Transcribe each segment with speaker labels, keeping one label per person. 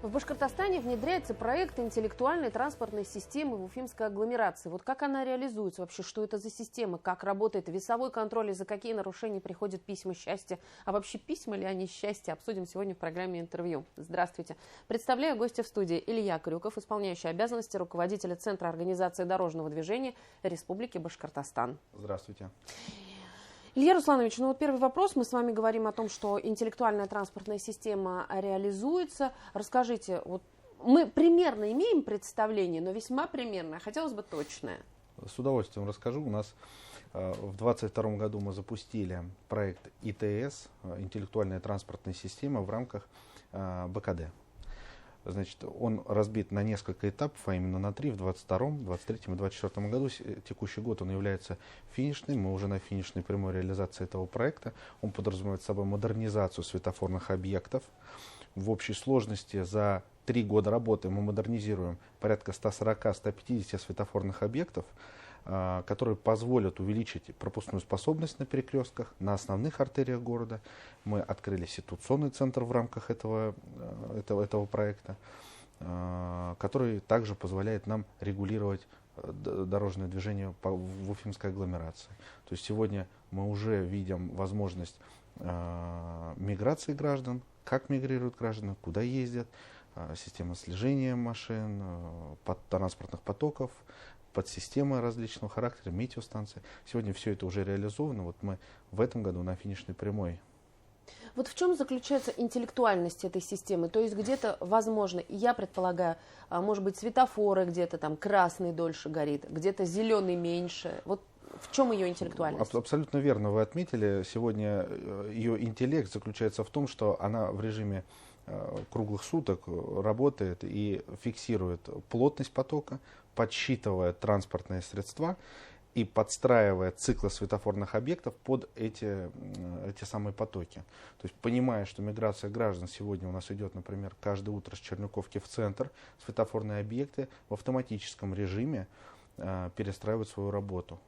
Speaker 1: В Башкортостане внедряется проект интеллектуальной транспортной системы в Уфимской агломерации. Вот как она реализуется вообще, что это за система, как работает весовой контроль и за какие нарушения приходят письма счастья, а вообще письма ли они счастья, обсудим сегодня в программе «Интервью». Здравствуйте. Представляю гостя в студии: Илья Крюков, исполняющий обязанности руководителя Центра организации дорожного движения Республики Башкортостан.
Speaker 2: Здравствуйте.
Speaker 1: Илья Русланович, первый вопрос. Мы с вами говорим о том, что интеллектуальная транспортная система реализуется. Расскажите, мы примерно имеем представление, но весьма примерное, хотелось бы точное.
Speaker 2: С удовольствием расскажу. У нас в 2022 году мы запустили проект ИТС, интеллектуальная транспортная система, в рамках БКД. Значит, он разбит на несколько этапов, а именно на 3 в 2022, 2023 и 2024 году. Текущий год он является финишным. Мы уже на финишной прямой реализации этого проекта. Он подразумевает собой модернизацию светофорных объектов. В общей сложности за 3 года работы мы модернизируем порядка 140-150 светофорных объектов, которые позволят увеличить пропускную способность на перекрестках, на основных артериях города. Мы открыли ситуационный центр в рамках этого проекта, который также позволяет нам регулировать дорожное движение в Уфимской агломерации. То есть сегодня мы уже видим возможность миграции граждан, как мигрируют граждане, куда ездят, система слежения машин, транспортных потоков, подсистемы различного характера, метеостанции. Сегодня все это уже реализовано. Мы в этом году на финишной прямой.
Speaker 1: В чем заключается интеллектуальность этой системы? То есть где-то, возможно, я предполагаю, может быть, светофоры где-то там красный дольше горит, где-то зеленый меньше. В чем ее интеллектуальность?
Speaker 2: Абсолютно верно вы отметили. Сегодня ее интеллект заключается в том, что она в режиме круглых суток работает и фиксирует плотность потока, подсчитывая транспортные средства и подстраивая циклы светофорных объектов под эти самые потоки. То есть, понимая, что миграция граждан сегодня у нас идет, например, каждое утро с Чернюковки в центр, светофорные объекты в автоматическом режиме перестраивают свою работу.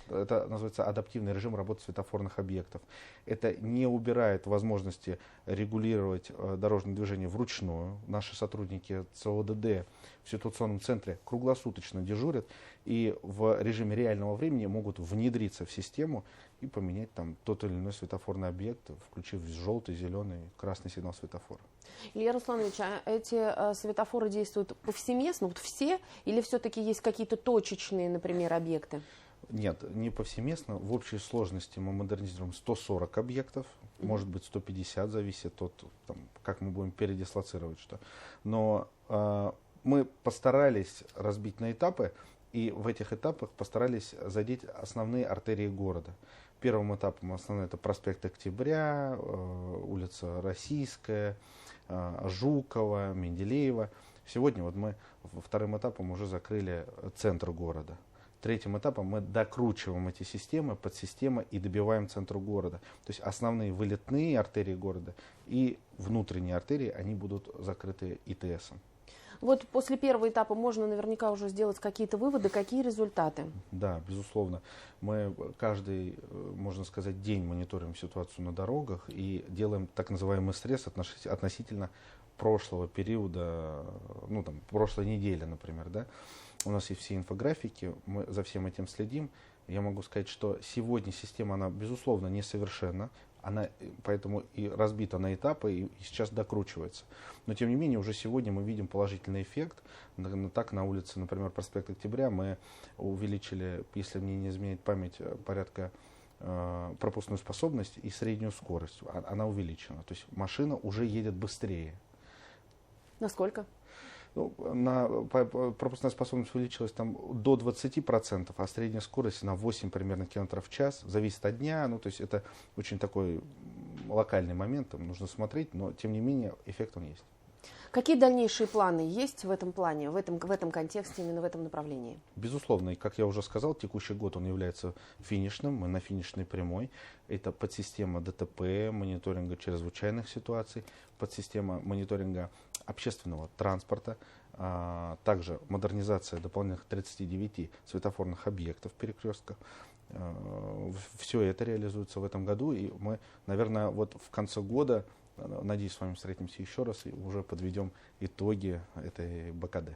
Speaker 2: Это называется адаптивный режим работы светофорных объектов. Это не убирает возможности регулировать дорожное движение вручную. Наши сотрудники ЦОДД в ситуационном центре круглосуточно дежурят и в режиме реального времени могут внедриться в систему и поменять там тот или иной светофорный объект, включив желтый, зеленый, красный сигнал светофора.
Speaker 1: Илья Русланович, а эти светофоры действуют повсеместно, все, или все-таки есть какие-то точечные, например, объекты?
Speaker 2: Нет, не повсеместно. В общей сложности мы модернизируем 140 объектов, может быть 150, зависит от как мы будем передислоцировать что. Но мы постарались разбить на этапы, и в этих этапах постарались задеть основные артерии города. Первым этапом основной это проспект Октября, улица Российская, Жукова, Менделеева. Сегодня мы вторым этапом уже закрыли центр города. Третьим этапом мы докручиваем эти системы, подсистемы и добиваем центр города. То есть основные вылетные артерии города и внутренние артерии, они будут закрыты ИТСом.
Speaker 1: После первого этапа можно наверняка уже сделать какие-то выводы, какие результаты?
Speaker 2: Да, безусловно. Мы каждый, можно сказать, день мониторим ситуацию на дорогах и делаем так называемый срез относительно прошлого периода, прошлой недели, например, да. У нас есть все инфографики, мы за всем этим следим. Я могу сказать, что сегодня система, она безусловно несовершенна, она поэтому и разбита на этапы и сейчас докручивается. Но тем не менее уже сегодня мы видим положительный эффект. Так на улице, например, проспект Октября мы увеличили, если мне не изменяет память, порядка пропускную способность и среднюю скорость. Она увеличена. То есть машина уже едет быстрее.
Speaker 1: Насколько?
Speaker 2: Пропускная способность увеличилась до 20%, а средняя скорость на 8 примерно км в час. Зависит от дня, то есть это очень такой локальный момент, нужно смотреть, но тем не менее эффект он есть.
Speaker 1: Какие дальнейшие планы есть в этом плане, в этом контексте, именно в этом направлении?
Speaker 2: Безусловно, и как я уже сказал, текущий год он является финишным, мы на финишной прямой. Это подсистема ДТП, мониторинга чрезвычайных ситуаций, подсистема мониторинга общественного транспорта, также модернизация дополнительных 39 светофорных объектов, перекрестков. Все это реализуется в этом году, и мы, наверное, в конце года надеюсь, с вами встретимся еще раз и уже подведем итоги этой БКД.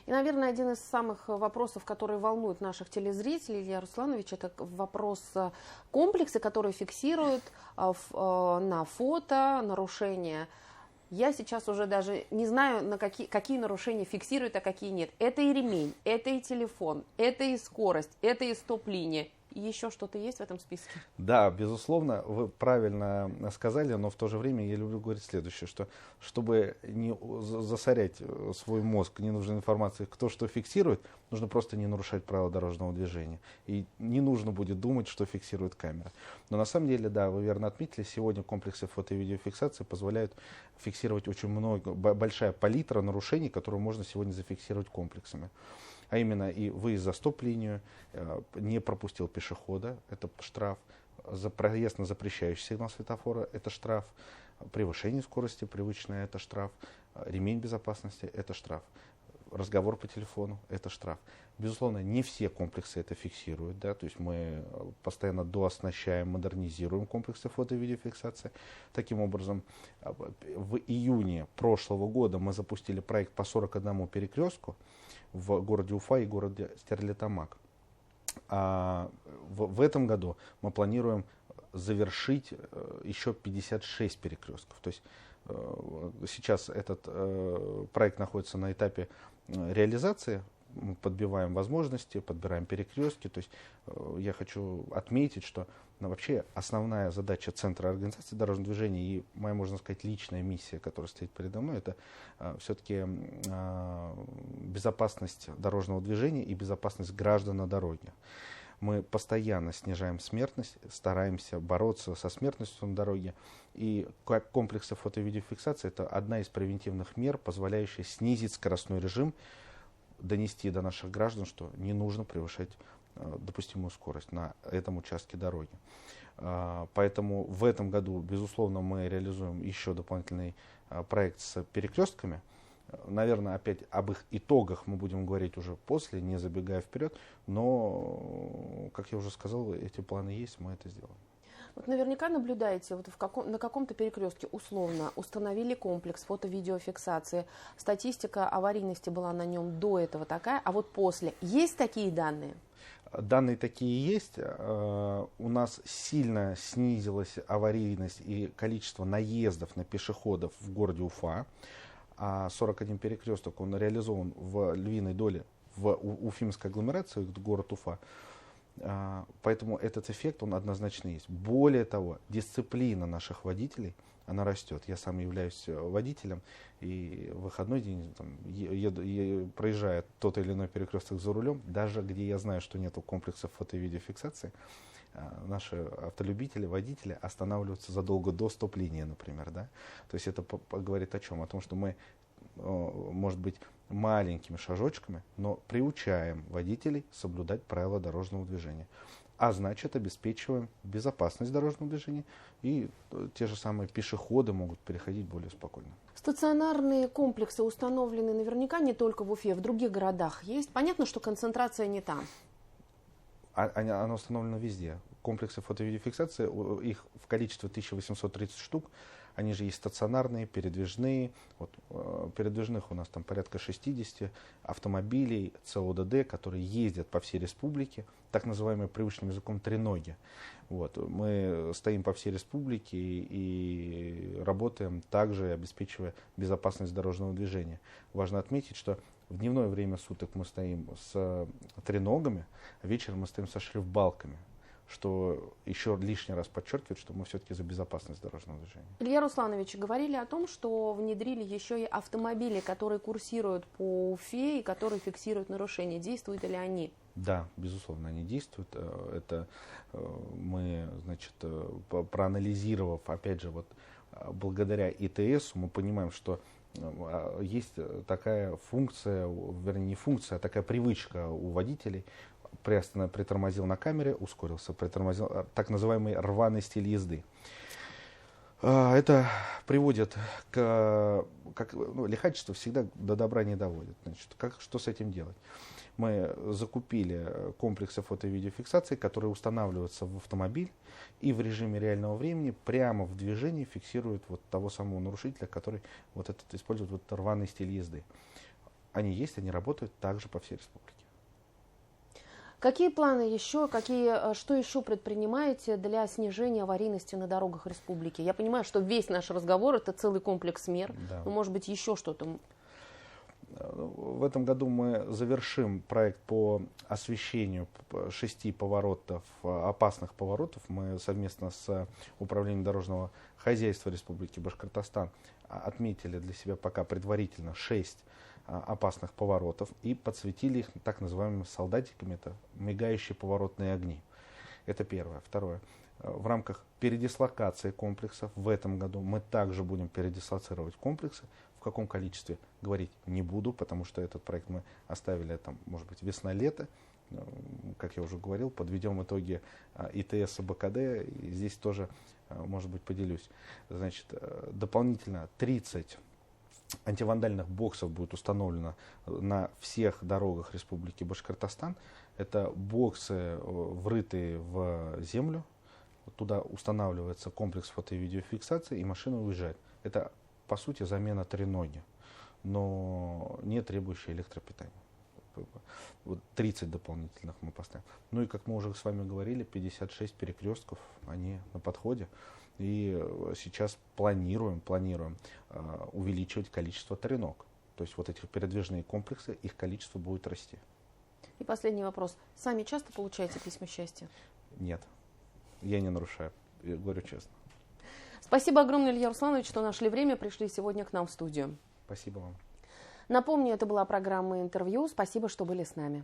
Speaker 1: И, наверное, один из самых вопросов, которые волнуют наших телезрителей, Илья Русланович, это вопрос комплекса, которые фиксируют на фото нарушения. Я сейчас уже даже не знаю, какие нарушения фиксируют, а какие нет. Это и ремень, это и телефон, это и скорость, это и стоп-линия. И еще что-то есть в этом списке?
Speaker 2: Да, безусловно, вы правильно сказали, но в то же время я люблю говорить следующее, что чтобы не засорять свой мозг ненужной информацией, кто что фиксирует, нужно просто не нарушать правила дорожного движения. И не нужно будет думать, что фиксирует камера. Но на самом деле, да, вы верно отметили, сегодня комплексы фото- и видеофиксации позволяют фиксировать очень много, большая палитра нарушений, которые можно сегодня зафиксировать комплексами. А именно и выезд за стоп-линию, не пропустил пешехода, это штраф, за проезд на запрещающий сигнал светофора, это штраф, превышение скорости привычное, это штраф, ремень безопасности, это штраф, разговор по телефону, это штраф. Безусловно, не все комплексы это фиксируют, да, то есть мы постоянно дооснащаем, модернизируем комплексы фото- и видеофиксации. Таким образом, в июне прошлого года мы запустили проект по 41 перекрестку в городе Уфа и городе Стерлитамак. А в этом году мы планируем завершить еще 56 перекрестков. То есть сейчас этот проект находится на этапе реализации. Мы подбиваем возможности, подбираем перекрестки. То есть я хочу отметить, что вообще основная задача Центра организации дорожного движения и моя, можно сказать, личная миссия, которая стоит передо мной, это все-таки безопасность дорожного движения и безопасность граждан на дороге. Мы постоянно снижаем смертность, стараемся бороться со смертностью на дороге. И как комплексы фото- и видеофиксации это одна из превентивных мер, позволяющая снизить скоростной режим, донести до наших граждан, что не нужно превышать допустимую скорость на этом участке дороги. Поэтому в этом году, безусловно, мы реализуем еще дополнительный проект с перекрестками. Наверное, опять об их итогах мы будем говорить уже после, не забегая вперед, но, как я уже сказал, эти планы есть, мы это сделаем.
Speaker 1: Вот наверняка наблюдаете, вот на каком-то перекрестке условно установили комплекс фото-видеофиксации, статистика аварийности была на нем до этого такая, а вот после. Есть такие данные?
Speaker 2: Данные такие есть. У нас сильно снизилась аварийность и количество наездов на пешеходов в городе Уфа. А 41 перекресток, он реализован в львиной доле в уфимской агломерации, город Уфа. Поэтому этот эффект, он однозначно есть. Более того, дисциплина наших водителей, она растет. Я сам являюсь водителем, и в выходной день, проезжая тот или иной перекресток за рулем, даже где я знаю, что нет комплексов фото- и видеофиксации, наши автолюбители, водители останавливаются задолго до стоп-линии, например. Да? То есть это говорит о чем? О том, что мы, может быть, маленькими шажочками, но приучаем водителей соблюдать правила дорожного движения. А значит, обеспечиваем безопасность дорожного движения, и те же самые пешеходы могут переходить более спокойно.
Speaker 1: Стационарные комплексы установлены наверняка не только в Уфе, в других городах есть. Понятно, что концентрация не там.
Speaker 2: Оно установлено везде. Комплексы фото- и видеофиксации, их в количестве 1830 штук. Они же есть стационарные, передвижные. Вот, передвижных у нас там порядка 60 автомобилей ЦОДД, которые ездят по всей республике, так называемые привычным языком треноги. Вот, мы стоим по всей республике и работаем также, обеспечивая безопасность дорожного движения. Важно отметить, что в дневное время суток мы стоим с треногами, а вечером мы стоим со шрифтбалками, что еще лишний раз подчеркивает, что мы все-таки за безопасность дорожного движения.
Speaker 1: Илья Русланович, говорили о том, что внедрили еще и автомобили, которые курсируют по Уфе и которые фиксируют нарушения. Действуют ли они?
Speaker 2: Да, безусловно, они действуют. Это мы, значит, проанализировав, опять же, вот благодаря ИТС, мы понимаем, что есть такая функция, вернее не функция, а такая привычка у водителей. Притормозил на камере, ускорился, притормозил, так называемый рваный стиль езды. Это приводит лихачество всегда до добра не доводит. Значит, что с этим делать? Мы закупили комплексы фото- и видеофиксации, которые устанавливаются в автомобиль и в режиме реального времени прямо в движении фиксируют вот того самого нарушителя, который использует рваный стиль езды. Они есть, они работают также по всей республике.
Speaker 1: Какие планы еще, что еще предпринимаете для снижения аварийности на дорогах республики? Я понимаю, что весь наш разговор – это целый комплекс мер,
Speaker 2: Да.
Speaker 1: но, может быть, еще что-то?
Speaker 2: В этом году мы завершим проект по освещению 6 поворотов, опасных поворотов. Мы совместно с Управлением дорожного хозяйства Республики Башкортостан отметили для себя пока предварительно 6 опасных поворотов и подсветили их так называемыми солдатиками, это мигающие поворотные огни. Это первое. Второе. В рамках передислокации комплексов в этом году мы также будем передислоцировать комплексы. В каком количестве говорить не буду, потому что этот проект мы оставили, может быть, весна-лето. Как я уже говорил, подведем итоги ИТС и БКД, и здесь тоже, может быть, поделюсь. Значит, дополнительно 30 антивандальных боксов будет установлено на всех дорогах Республики Башкортостан. Это боксы, врытые в землю. Туда устанавливается комплекс фото- и видеофиксации, и машина уезжает. Это, по сути, замена треноги, но не требующая электропитания. 30 дополнительных мы поставим. Ну и, как мы уже с вами говорили, 56 перекрестков, они на подходе. И сейчас планируем увеличивать количество треног. То есть вот эти передвижные комплексы, их количество будет расти.
Speaker 1: И последний вопрос. Сами часто получаете письма счастья?
Speaker 2: Нет, я не нарушаю, я говорю честно.
Speaker 1: Спасибо огромное, Илья Русланович, что нашли время, пришли сегодня к нам в студию.
Speaker 2: Спасибо вам.
Speaker 1: Напомню, это была программа «Интервью». Спасибо, что были с нами.